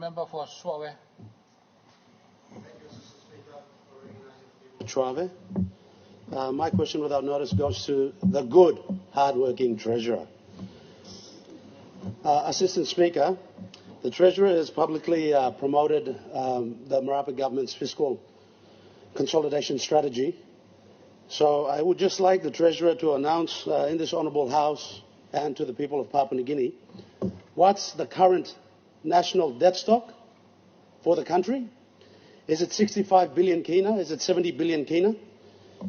Member for Suave. Suave. My question without notice goes to the good, hard-working Treasurer. Assistant Speaker, the Treasurer has publicly promoted the Marapa government's fiscal consolidation strategy. So I would just like the Treasurer to announce in this Honourable House and to the people of Papua New Guinea, what's the current national debt stock for the country? Is it 65 billion kina? Is it 70 billion kina?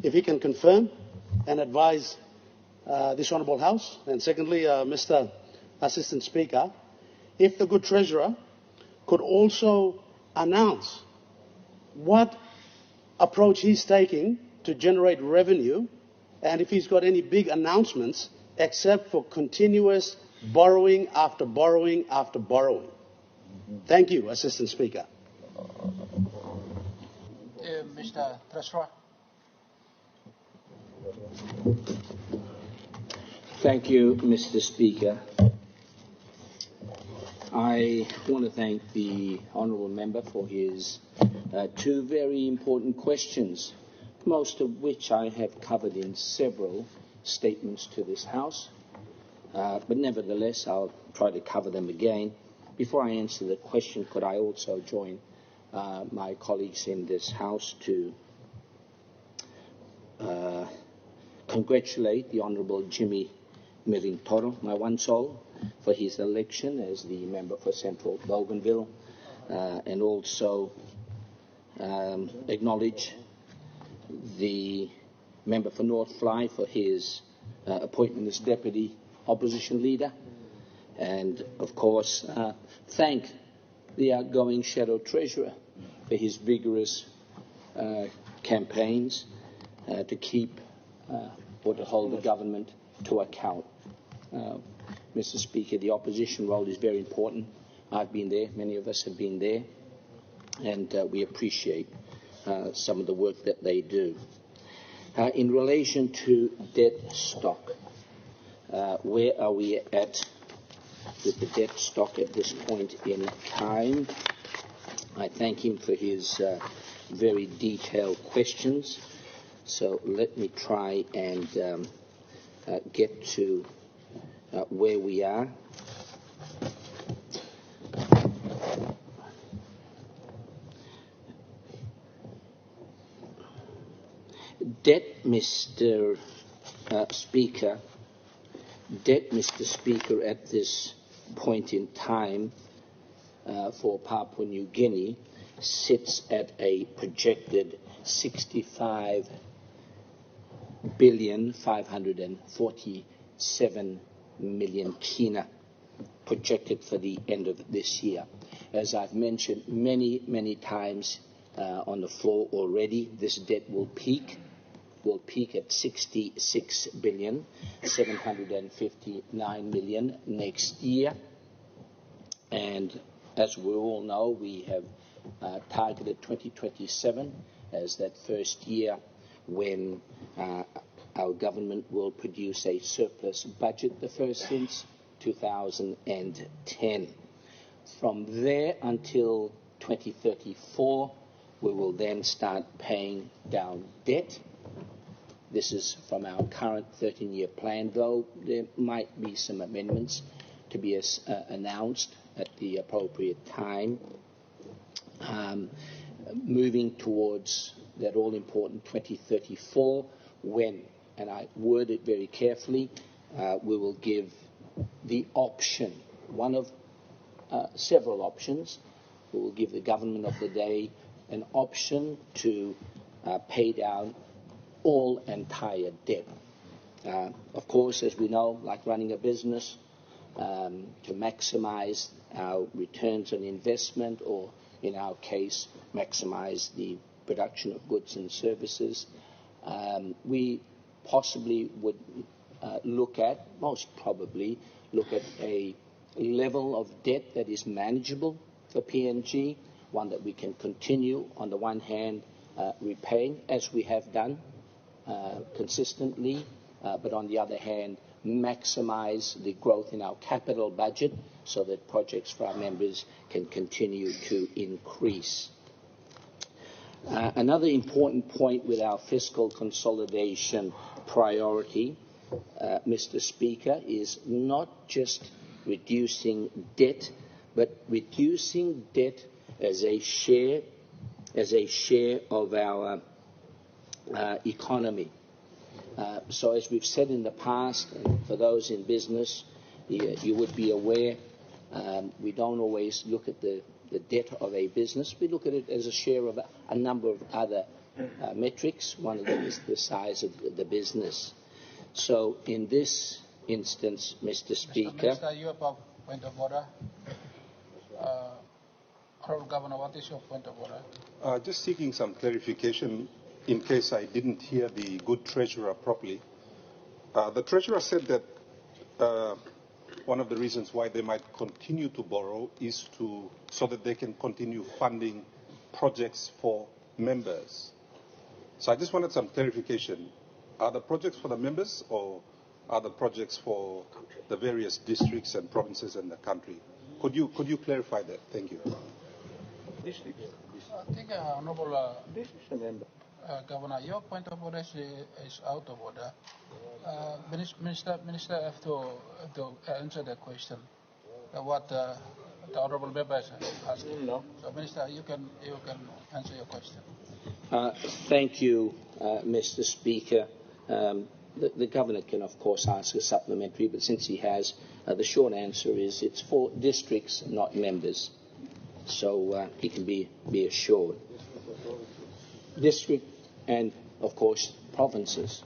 If he can confirm and advise this Honourable House. And secondly, Mr. Assistant Speaker, if the good Treasurer could also announce what approach he's taking to generate revenue, and if he's got any big announcements except for continuous borrowing after borrowing after borrowing. Thank you, Assistant Speaker. Mr. Treasurer. Thank you, Mr. Speaker. I want to thank the Honourable Member for his two very important questions, most of which I have covered in several statements to this House. But nevertheless, I'll try to cover them again. Before I answer the question, could I also join my colleagues in this House to congratulate the Honourable Jimmy Mirintoro, my one soul, for his election as the member for Central Bougainville, and also acknowledge the member for North Fly for his appointment as Deputy Opposition Leader, and of course thank the outgoing Shadow Treasurer for his vigorous campaigns to keep or to hold the government to account. Mr. Speaker, the opposition role is very important. I've been there, many of us have been there, and we appreciate some of the work that they do. In relation to debt stock, where are we at with the debt stock at this point in time? I thank him for his very detailed questions. So let me try and get to where we are. Debt, Mr. Speaker, at this point in time for Papua New Guinea sits at a projected 65 billion 547 million kina projected for the end of this year. As I've mentioned many times on the floor already, this debt will peak at 66 billion 759 million next year. And as we all know, we have targeted 2027 as that first year when our government will produce a surplus budget, the first since 2010. From there until 2034, we will then start paying down debt. This is from our current 13-year plan, though there might be some amendments to be announced at the appropriate time. Moving towards that all-important 2034, when, and I word it very carefully, we will give the option, one of several options. We will give the government of the day an option to pay down all entire debt. Of course, as we know, like running a business, to maximize our returns on investment, or in our case, maximize the production of goods and services, we possibly would most probably look at a level of debt that is manageable for PNG, one that we can continue, on the one hand, repaying, as we have done consistently, but on the other hand, maximise the growth in our capital budget so that projects for our members can continue to increase. Another important point with our fiscal consolidation priority, Mr. Speaker, is not just reducing debt, but reducing debt as a share of our economy. So as we've said in the past, and for those in business, you would be aware, we don't always look at the debt of a business. We look at it as a share of a number of other metrics. One of them is the size of the business. So in this instance, Mr. Speaker... Mr. Minister, you have a point of order. Honourable Governor, what is your point of order? Just seeking some clarification in case I didn't hear the good Treasurer properly. The Treasurer said that one of the reasons why they might continue to borrow is so that they can continue funding projects for members. So I just wanted some clarification. Are the projects for the members or are the projects for the various districts and provinces in the country? Could you clarify that? Thank you. I think, Honourable Governor, your point of order is out of order. Minister have to answer that question. What the Honourable member is asking. No. So, Minister, you can answer your question. Thank you, Mr. Speaker. The Governor can, of course, ask a supplementary, but since he has, the short answer is it's for districts, not members. So he can be assured. District and, of course, provinces.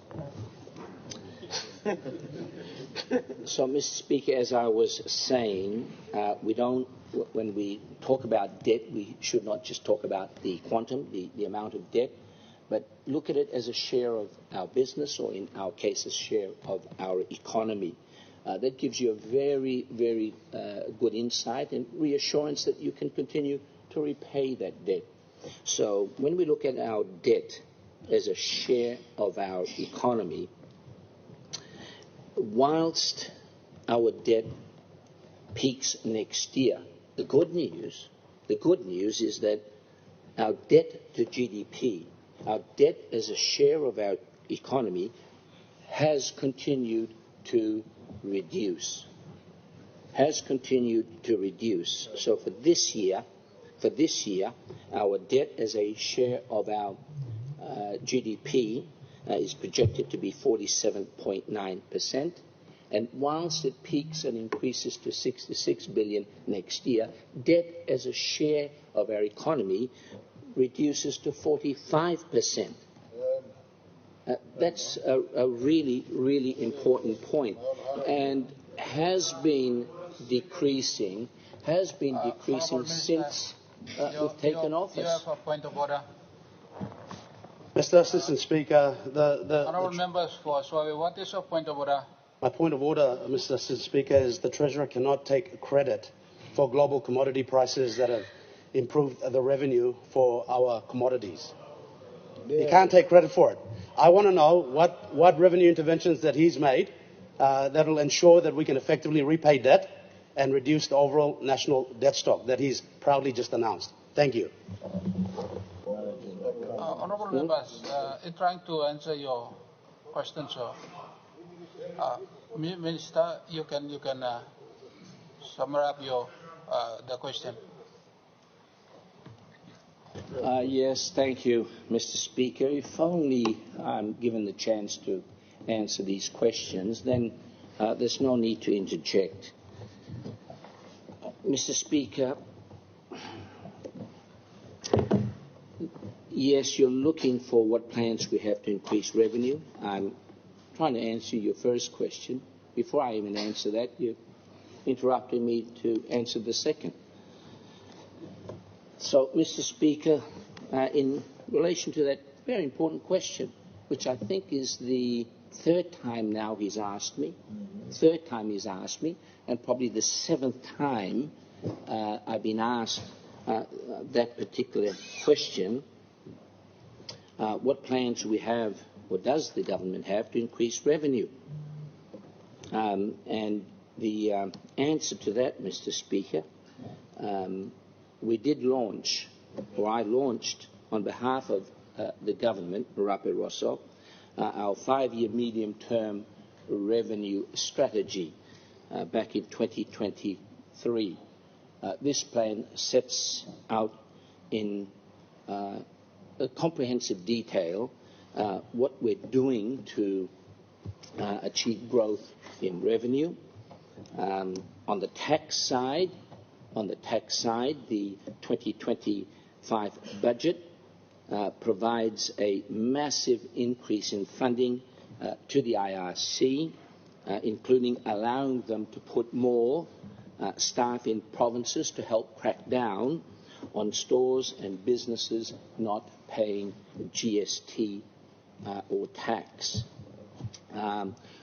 So, Mr. Speaker, as I was saying, when we talk about debt, we should not just talk about the quantum, the amount of debt, but look at it as a share of our business, or in our case, a share of our economy. That gives you a very, very good insight and reassurance that you can continue to repay that debt. So when we look at our debt as a share of our economy, whilst our debt peaks next year, the good news is that our debt to GDP, our debt as a share of our economy, has continued to reduce. So for this year, our debt as a share of our GDP is projected to be 47.9%, and whilst it peaks and increases to 66 billion next year, debt as a share of our economy reduces to 45%. That's a really, really important point, and has been decreasing since we've taken office. You have a point of order. Mr. Assistant Speaker, Honourable members for Suave, what is your point of order? My point of order, Mr. Assistant Speaker, is the Treasurer cannot take credit for global commodity prices that have improved the revenue for our commodities. He can't take credit for it. I want to know what revenue interventions that he's made that will ensure that we can effectively repay debt and reduce the overall national debt stock that he's proudly just announced. Thank you. Honourable members, in trying to answer your question, sir, Minister, you can summarize the question. Yes, thank you, Mr. Speaker. If only I'm given the chance to answer these questions, then there's no need to interject. Mr. Speaker, yes, you're looking for what plans we have to increase revenue. I'm trying to answer your first question. Before I even answer that, you interrupted me to answer the second. So, Mr. Speaker, in relation to that very important question, which I think is the third time now he's asked me, and probably the seventh time I've been asked that particular question, what plans do we have, or does the government have, to increase revenue? And the answer to that, Mr. Speaker, we did launch, or I launched on behalf of the government, Marape Rosso, our 5-year medium-term revenue strategy back in 2023. This plan sets out in a comprehensive detail what we're doing to achieve growth in revenue. On the tax side, the 2025 budget provides a massive increase in funding to the IRC, including allowing them to put more staff in provinces to help crack down on stores and businesses not paying GST or tax.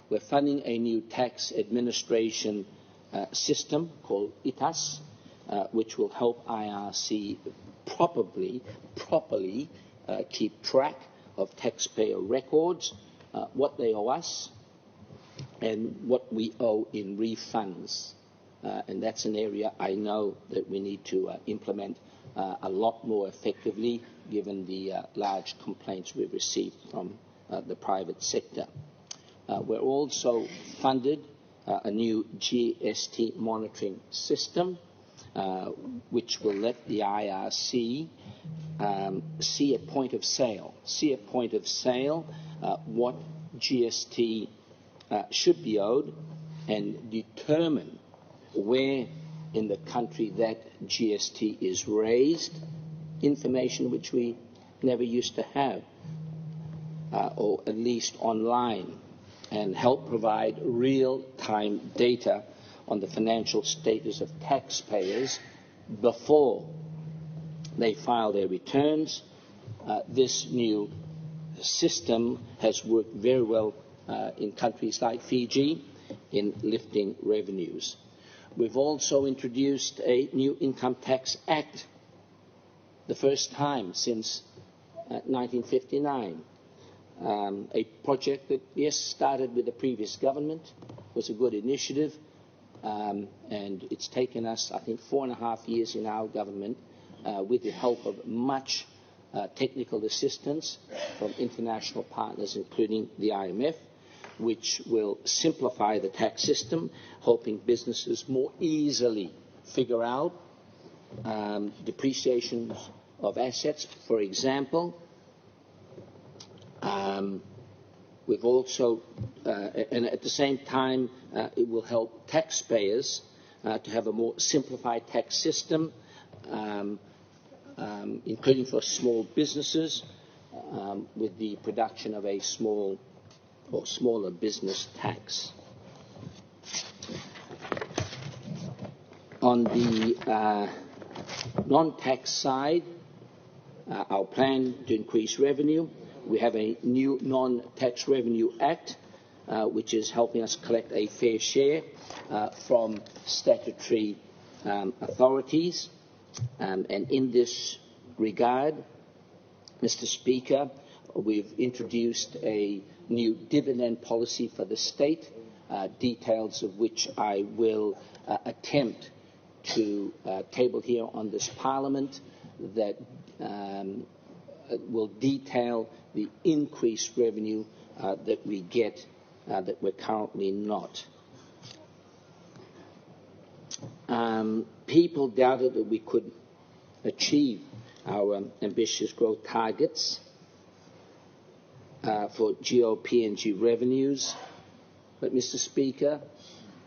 We're funding a new tax administration system called ITAS, which will help IRC properly keep track of taxpayer records, what they owe us, and what we owe in refunds. And that's an area I know that we need to implement a lot more effectively, given the large complaints we've received from the private sector. We're also funded a new GST monitoring system, which will let the IRC see at point of sale, what GST should be owed, and determine where in the country that GST is raised, information which we never used to have, or at least online, and help provide real-time data on the financial status of taxpayers before they file their returns. This new system has worked very well in countries like Fiji in lifting revenues. We've also introduced a new Income Tax Act, the first time since 1959. A project that, yes, started with the previous government, was a good initiative, and it's taken us, I think, 4.5 years in our government with the help of much technical assistance from international partners, including the IMF, which will simplify the tax system, helping businesses more easily figure out depreciation of assets, for example. We've also, and at the same time, it will help taxpayers to have a more simplified tax system, including for small businesses, with the production of a small or smaller business tax. On the non-tax side, our plan to increase revenue, we have a new Non-Tax Revenue Act, which is helping us collect a fair share from statutory authorities. And in this regard, Mr. Speaker, we've introduced a new dividend policy for the state, details of which I will attempt to table here on this Parliament, that will detail the increased revenue that we get that we're currently not. People doubted that we could achieve our ambitious growth targets for GeoPNG revenues. But, Mr. Speaker,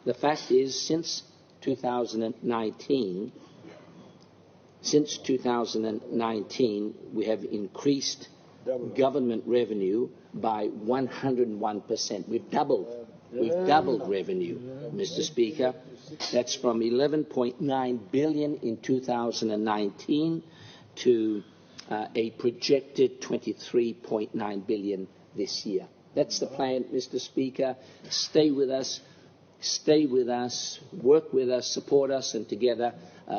the fact is, since 2019, we have increased government revenue by 101%. We've doubled revenue, Mr. Speaker. That's from 11.9 billion in 2019 to a projected 23.9 billion this year. That's the plan, Mr. Speaker. Stay with us, work with us, support us, and together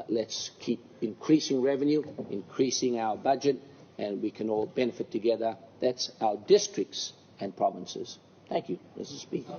let's keep increasing revenue, increasing our budget, and we can all benefit together. That's our districts and provinces. Thank you, Mr. Speaker.